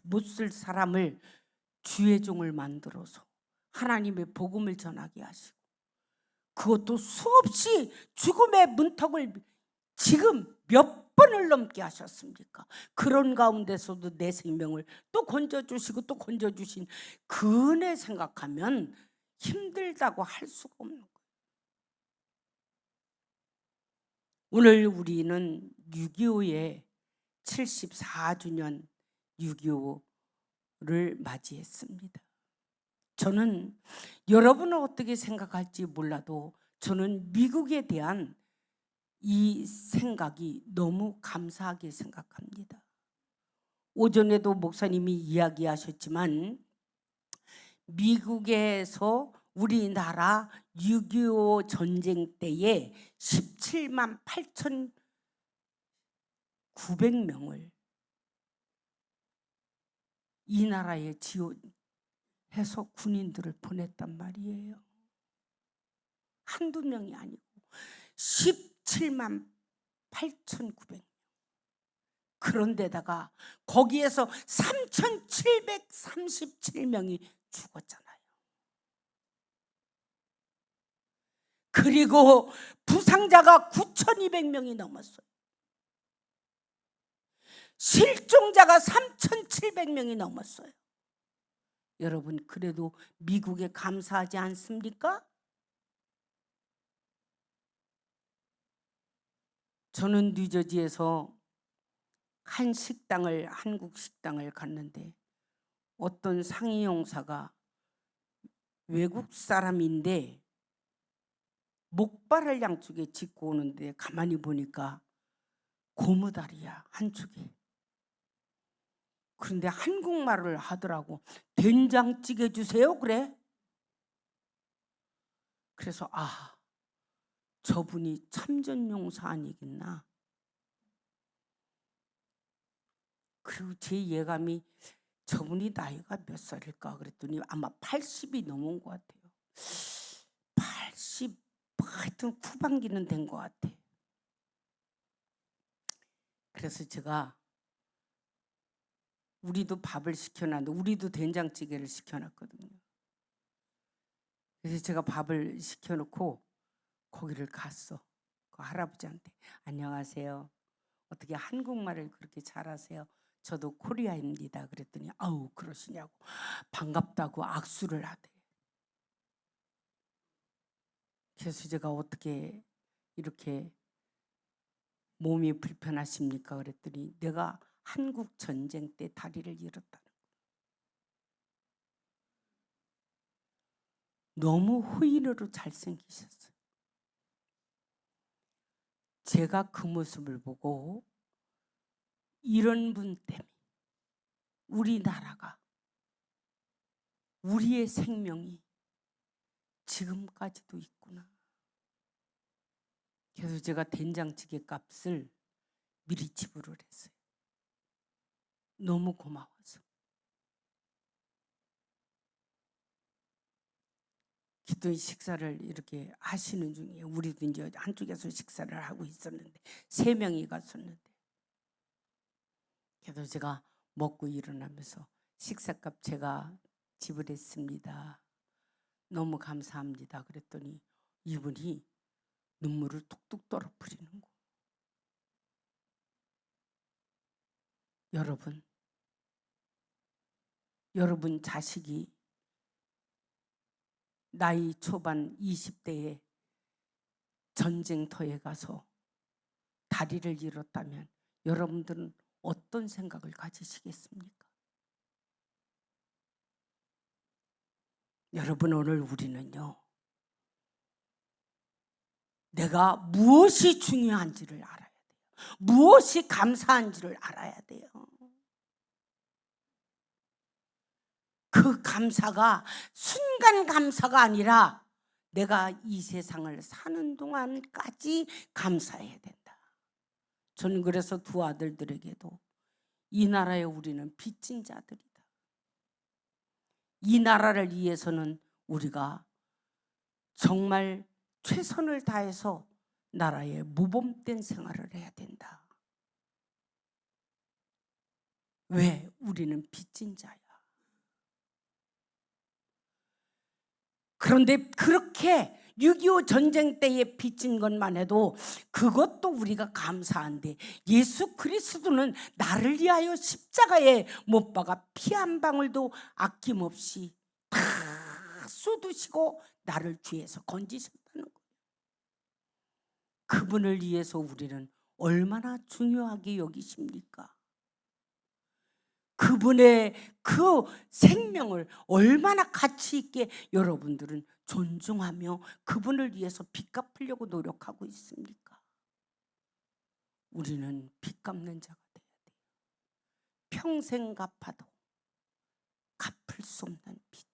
못 쓸 사람을 주의 종을 만들어서 하나님의 복음을 전하게 하시고, 그것도 수없이 죽음의 문턱을 지금 몇 번을 넘게 하셨습니까? 그런 가운데서도 내 생명을 또 건져주시고 또 건져주신 그 은혜 생각하면 힘들다고 할 수가 없는 거예요. 오늘 우리는 6.25의 74주년 6.25를 맞이했습니다. 저는 여러분은 어떻게 생각할지 몰라도 저는 미국에 대한 이 생각이 너무 감사하게 생각합니다. 오전에도 목사님이 이야기하셨지만 미국에서 우리나라 6.25 전쟁 때에 17만 8,900명을 이 나라에 지원해서 군인들을 보냈단 말이에요. 한두 명이 아니고 17만 8,900명. 그런데다가 거기에서 3,737명이 죽었잖아요. 그리고 부상자가 9,200명이 넘었어요. 실종자가 3,700명이 넘었어요. 여러분, 그래도 미국에 감사하지 않습니까? 저는 뉴저지에서 한 식당을, 한국 식당을 갔는데 어떤 상위 용사가 외국 사람인데 목발을 양쪽에 짚고 오는데 가만히 보니까 고무다리야, 한쪽에. 그런데 한국말을 하더라고. 된장찌개 주세요 그래. 그래서 저분이 참전용사 아니겠나. 그리고 제 예감이 저분이 나이가 몇 살일까 그랬더니 아마 80이 넘은 것 같아요. 80, 하여튼 후반기는 된 것 같아. 그래서 제가 우리도 밥을 시켜놨는데 우리도 된장찌개를 시켜놨거든요. 그래서 제가 밥을 시켜놓고 거기를 갔어. 그 할아버지한테 안녕하세요. 어떻게 한국말을 그렇게 잘하세요? 저도 코리아입니다. 그랬더니 아우 그러시냐고 반갑다고 악수를 하대. 그래서 제가 어떻게 이렇게 몸이 불편하십니까? 그랬더니 내가 한국 전쟁 때 다리를 잃었다는 거예요. 너무 호인으로 잘생기셨어요. 제가 그 모습을 보고 이런 분 때문에 우리나라가, 우리의 생명이 지금까지도 있구나. 그래서 제가 된장찌개 값을 미리 지불을 했어요. 너무 고마워서. 기도의 식사를 이렇게 하시는 중에 우리도 이제 한쪽에서 식사를 하고 있었는데 3명이 갔었는데, 그래서 제가 먹고 일어나면서 식사값 제가 지불했습니다. 너무 감사합니다. 그랬더니 이분이 눈물을 뚝뚝 떨어뜨리는 거. 여러분 자식이 나이 초반 20대에 전쟁터에 가서 다리를 잃었다면 여러분들은 어떤 생각을 가지시겠습니까? 여러분, 오늘 우리는요, 내가 무엇이 중요한지를 알아야 돼요. 무엇이 감사한지를 알아야 돼요. 그 감사가 순간 감사가 아니라 내가 이 세상을 사는 동안까지 감사해야 된다. 저는 그래서 2 아들들에게도 이 나라에 우리는 빚진 자들이다. 이 나라를 위해서는 우리가 정말 최선을 다해서 나라에 모범된 생활을 해야 된다. 왜? 우리는 빚진 자야. 그런데 그렇게 6.25 전쟁 때에 빚진 것만 해도 그것도 우리가 감사한데, 예수 그리스도는 나를 위하여 십자가에 못 박아 피 한 방울도 아낌없이 다 쏟으시고 나를 죄에서 건지셨다는 거예요. 그분을 위해서 우리는 얼마나 중요하게 여기십니까? 그분의 그 생명을 얼마나 가치 있게 여러분들은 존중하며 그분을 위해서 빚 갚으려고 노력하고 있습니까? 우리는 빚 갚는 자가 돼야 돼요. 평생 갚아도 갚을 수 없는 빚.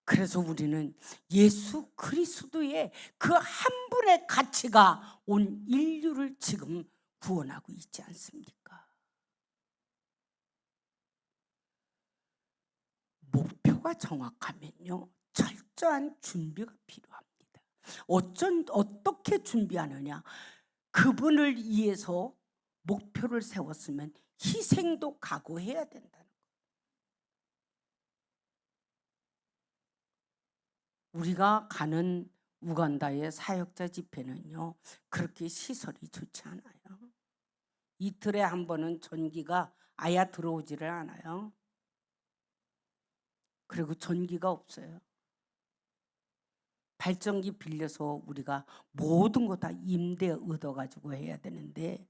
그래서 우리는 예수 그리스도의 그 한 분의 가치가 온 인류를 지금 구원하고 있지 않습니까? 목표가 정확하면요, 철저한 준비가 필요합니다. 어떻게 준비하느냐? 그분을 위해서 목표를 세웠으면 희생도 각오해야 된다는 거예요. 우리가 가는 우간다의 사역자 집회는요, 그렇게 시설이 좋지 않아요. 이틀에 한 번은 전기가 아예 들어오지를 않아요. 그리고 전기가 없어요. 발전기 빌려서 우리가 모든 거 다 임대 얻어가지고 해야 되는데,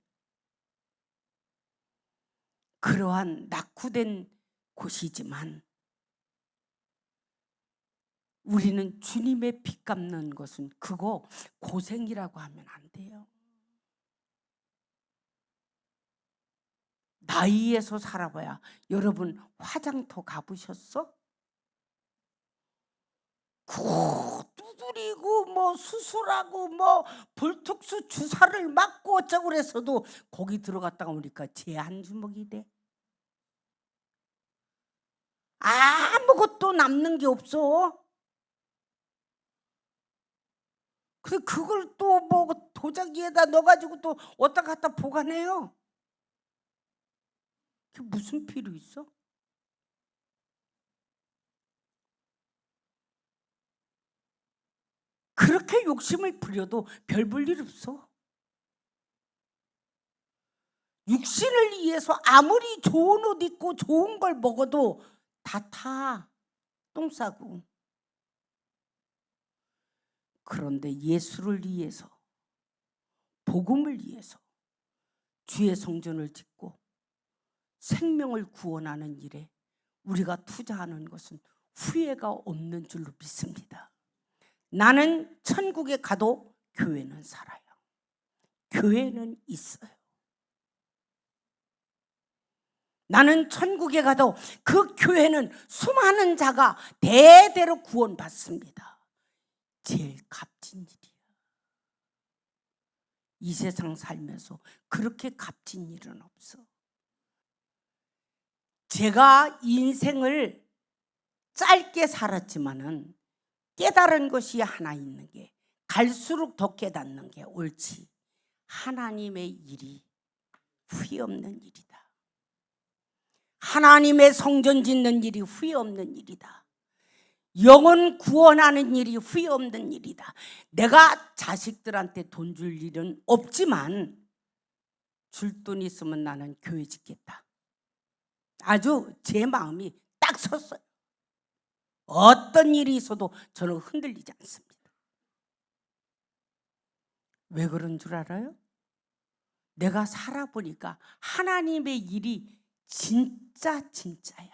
그러한 낙후된 곳이지만 우리는 주님의 빚 갚는 것은 그거 고생이라고 하면 안 돼요. 나이에서 살아봐야. 여러분 화장터 가보셨어? 두드리고 뭐 수술하고 뭐 볼톡스 주사를 맞고 어쩌고 그랬어도 거기 들어갔다가 오니까 제 한 주먹이 돼. 아무것도 남는 게 없어. 그래, 그걸 또 뭐 도자기에다 넣어가지고 또 어디다 갖다 보관해요. 그게 무슨 필요 있어? 그렇게 욕심을 부려도 별 볼 일 없어. 육신을 위해서 아무리 좋은 옷 입고 좋은 걸 먹어도 다 타, 똥 싸고. 그런데 예수를 위해서, 복음을 위해서 주의 성전을 짓고 생명을 구원하는 일에 우리가 투자하는 것은 후회가 없는 줄로 믿습니다. 나는 천국에 가도 교회는 살아요. 교회는 있어요. 나는 천국에 가도 그 교회는 수많은 자가 대대로 구원받습니다. 제일 값진 일이야. 이 세상 살면서 그렇게 값진 일은 없어. 제가 인생을 짧게 살았지만은 깨달은 것이 하나 있는 게, 갈수록 더 깨닫는 게 옳지. 하나님의 일이 후회 없는 일이다. 하나님의 성전 짓는 일이 후회 없는 일이다. 영혼 구원하는 일이 후회 없는 일이다. 내가 자식들한테 돈 줄 일은 없지만 줄 돈 있으면 나는 교회 짓겠다. 아주 제 마음이 딱 섰어요. 어떤 일이 있어도 저는 흔들리지 않습니다. 왜 그런 줄 알아요? 내가 살아보니까 하나님의 일이 진짜야.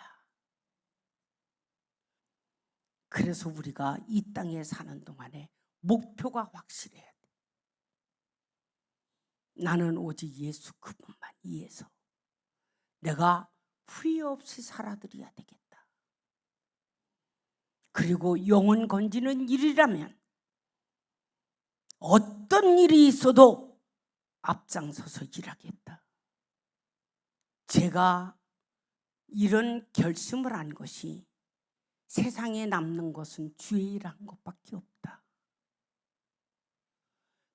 그래서 우리가 이 땅에 사는 동안에 목표가 확실해야 돼. 나는 오직 예수 그분만 위해서 내가 후회 없이 살아드려야 되겠다. 그리고 영혼 건지는 일이라면 어떤 일이 있어도 앞장서서 일하겠다. 제가 이런 결심을 한 것이 세상에 남는 것은 주의 일한 것밖에 없다.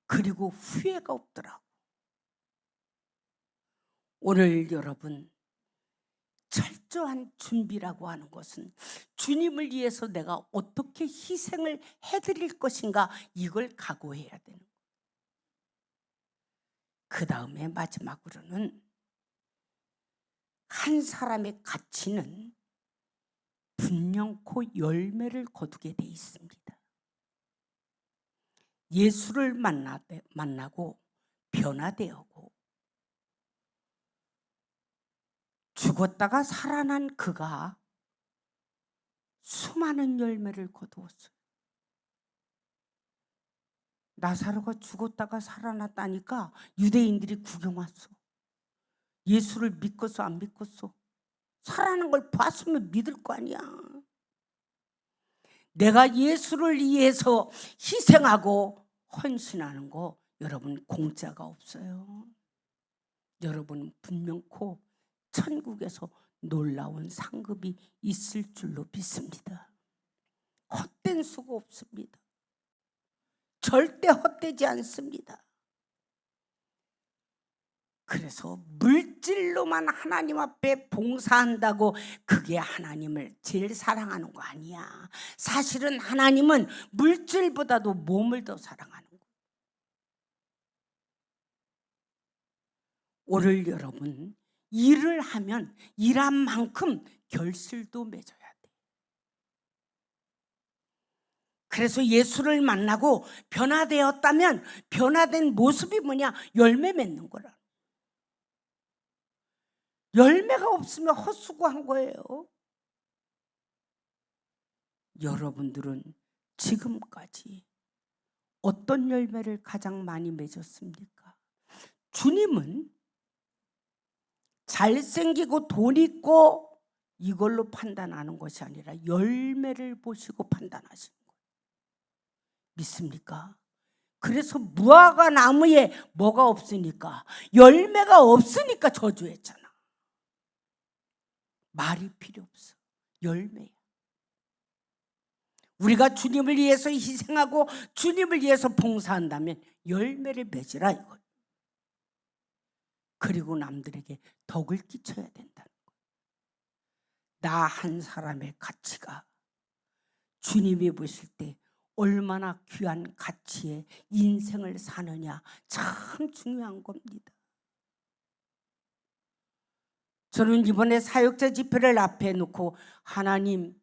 그리고 후회가 없더라고. 오늘 여러분, 철저한 준비라고 하는 것은 주님을 위해서 내가 어떻게 희생을 해드릴 것인가, 이걸 각오해야 되는 거예요. 그 다음에 마지막으로는 한 사람의 가치는 분명코 열매를 거두게 돼 있습니다. 예수를 만나고 변화되었고 죽었다가 살아난 그가 수많은 열매를 거두었어요. 나사로가 죽었다가 살아났다니까 유대인들이 구경 왔어. 예수를 믿겠어 안 믿겠어? 살아난 걸 봤으면 믿을 거 아니야. 내가 예수를 위해서 희생하고 헌신하는 거 여러분 공짜가 없어요. 여러분 분명코 천국에서 놀라운 상급이 있을 줄로 믿습니다. 헛된 수고 없습니다. 절대 헛되지 않습니다. 그래서 물질로만 하나님 앞에 봉사한다고 그게 하나님을 제일 사랑하는 거 아니야. 사실은 하나님은 물질보다도 몸을 더 사랑하는 거예요. 오늘 여러분, 일을 하면 일한 만큼 결실도 맺어야 돼. 그래서 예수를 만나고 변화되었다면 변화된 모습이 뭐냐? 열매 맺는 거라. 열매가 없으면 헛수고한 거예요. 여러분들은 지금까지 어떤 열매를 가장 많이 맺었습니까? 주님은 잘생기고 돈 있고 이걸로 판단하는 것이 아니라 열매를 보시고 판단하시는 거예요. 믿습니까? 그래서 무화과 나무에 뭐가 없으니까, 열매가 없으니까 저주했잖아. 말이 필요 없어. 열매야. 우리가 주님을 위해서 희생하고 주님을 위해서 봉사한다면 열매를 맺으라 이거예요. 그리고 남들에게 덕을 끼쳐야 된다는 거예요. 나 한 사람의 가치가 주님이 보실 때 얼마나 귀한 가치의 인생을 사느냐, 참 중요한 겁니다. 저는 이번에 사역자 집회를 앞에 놓고 하나님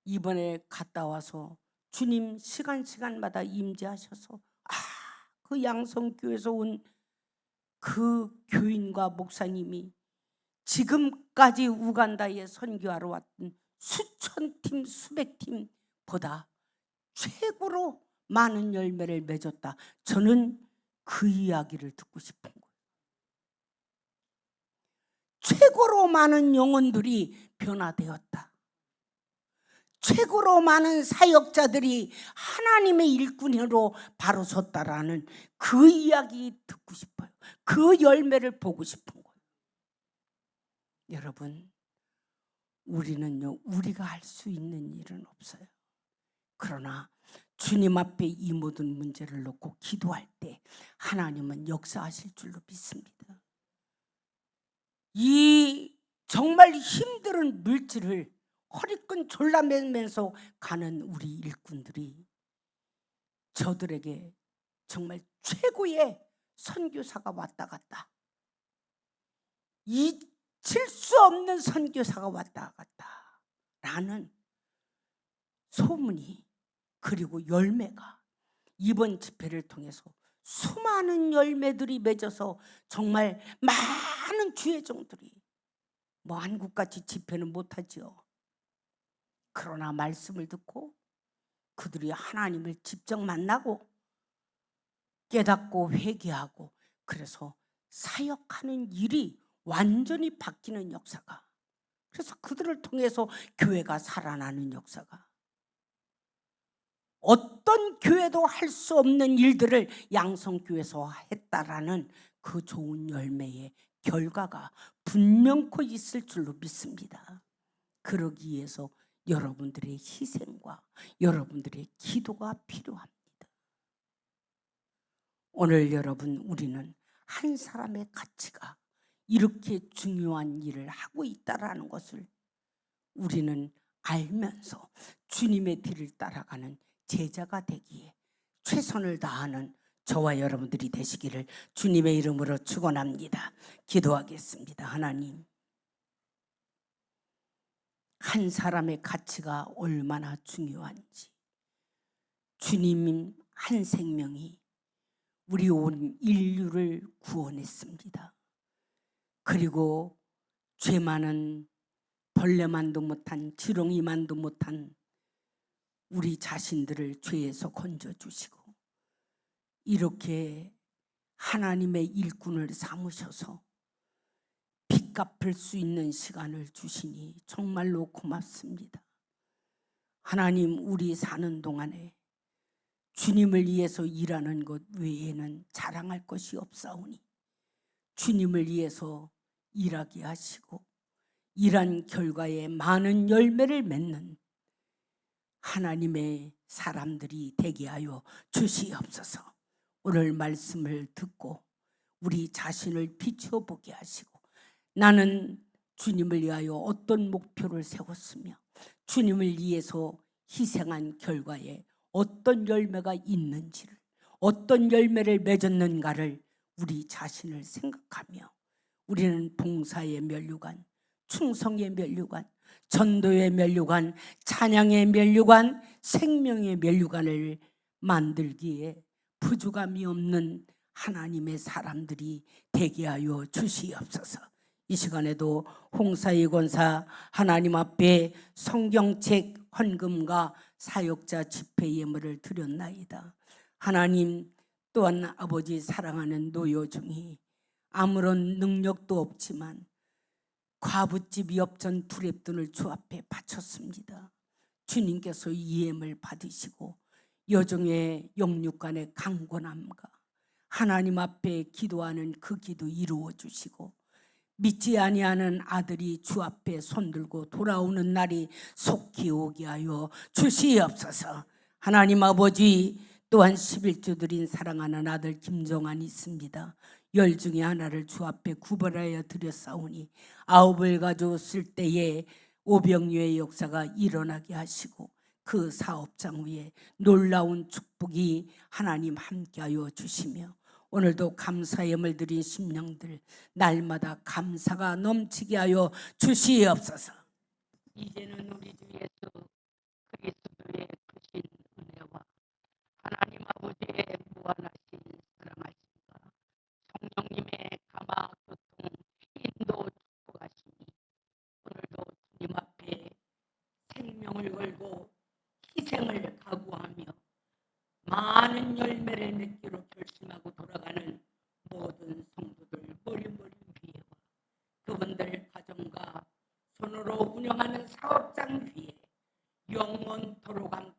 이번에 갔다 와서 주님 시간마다 임재하셔서 그 양성교회에서 온 그 교인과 목사님이 지금까지 우간다에 선교하러 왔던 수천 팀 수백 팀보다 최고로 많은 열매를 맺었다. 저는 그 이야기를 듣고 싶은 거예요. 최고로 많은 영혼들이 변화되었다. 최고로 많은 사역자들이 하나님의 일꾼으로 바로 섰다라는 그 이야기 듣고 싶어요. 그 열매를 보고 싶은 거예요. 여러분, 우리는요, 우리가 할 수 있는 일은 없어요. 그러나 주님 앞에 이 모든 문제를 놓고 기도할 때 하나님은 역사하실 줄로 믿습니다. 이 정말 힘든 물질을 허리끈 졸라매면서 가는 우리 일꾼들이 저들에게 정말 최고의 선교사가 왔다 갔다, 잊힐 수 없는 선교사가 왔다 갔다 라는 소문이, 그리고 열매가 이번 집회를 통해서 수많은 열매들이 맺어서 정말 많은 주의 종들이, 뭐 한국같이 집회는 못하지요. 그러나 말씀을 듣고 그들이 하나님을 직접 만나고 깨닫고 회개하고, 그래서 사역하는 일이 완전히 바뀌는 역사가, 그래서 그들을 통해서 교회가 살아나는 역사가, 어떤 교회도 할 수 없는 일들을 양성교회에서 했다라는 그 좋은 열매의 결과가 분명코 있을 줄로 믿습니다. 그러기 위해서 여러분들의 희생과 여러분들의 기도가 필요합니다. 오늘 여러분, 우리는 한 사람의 가치가 이렇게 중요한 일을 하고 있다라는 것을 우리는 알면서 주님의 뒤를 따라가는 제자가 되기에 최선을 다하는 저와 여러분들이 되시기를 주님의 이름으로 축원합니다. 기도하겠습니다. 하나님, 한 사람의 가치가 얼마나 중요한지, 주님 한 생명이 우리 온 인류를 구원했습니다. 그리고 죄 많은 벌레만도 못한, 지렁이만도 못한 우리 자신들을 죄에서 건져주시고 이렇게 하나님의 일꾼을 삼으셔서 빚 갚을 수 있는 시간을 주시니 정말로 고맙습니다. 하나님, 우리 사는 동안에 주님을 위해서 일하는 것 외에는 자랑할 것이 없사오니 주님을 위해서 일하게 하시고 일한 결과에 많은 열매를 맺는 하나님의 사람들이 되게 하여 주시옵소서. 오늘 말씀을 듣고 우리 자신을 비춰보게 하시고, 나는 주님을 위하여 어떤 목표를 세웠으며 주님을 위해서 희생한 결과에 어떤 열매가 있는지를, 어떤 열매를 맺었는가를 우리 자신을 생각하며, 우리는 봉사의 면류관, 충성의 면류관, 전도의 면류관, 찬양의 면류관, 생명의 면류관을 만들기에 부족함이 없는 하나님의 사람들이 되게 하여 주시옵소서. 이 시간에도 홍사의 권사 하나님 앞에 성경책 헌금과 사역자 집회 예물을 드렸나이다. 하나님, 또한 아버지 사랑하는 노여 중이 아무런 능력도 없지만 과부집 엽전 두랩돈을 주 앞에 바쳤습니다. 주님께서 이 예물 받으시고 여종의 영육간의 강권함과 하나님 앞에 기도하는 그 기도 이루어 주시고, 믿지 아니하는 아들이 주 앞에 손들고 돌아오는 날이 속히 오게 하여 주시옵소서. 하나님 아버지, 또한 11주 드린 사랑하는 아들 김정환이 있습니다. 10 중에 하나를 주 앞에 구별하여 드렸사오니 9을 가져왔을 때에 오병이의 역사가 일어나게 하시고 그 사업장 위에 놀라운 축복이 하나님 함께하여 주시며, 오늘도 감사의 예물 드린 심령들 날마다 감사가 넘치게 하여 주시옵소서. 이제는 우리 주 예수 그리스도의 크신 은혜와 하나님 아버지의 무한하신 사랑하심과 성령님의 감화 교통 인도 축복하시니 오늘도 주님 앞에 생명을 걸고 희생을 각오하며 많은 열매를 맺기로 결심하고 돌아가는 모든 성도들 머리머리 위에와 그분들 가정과 손으로 운영하는 사업장 위에 영원토록 함께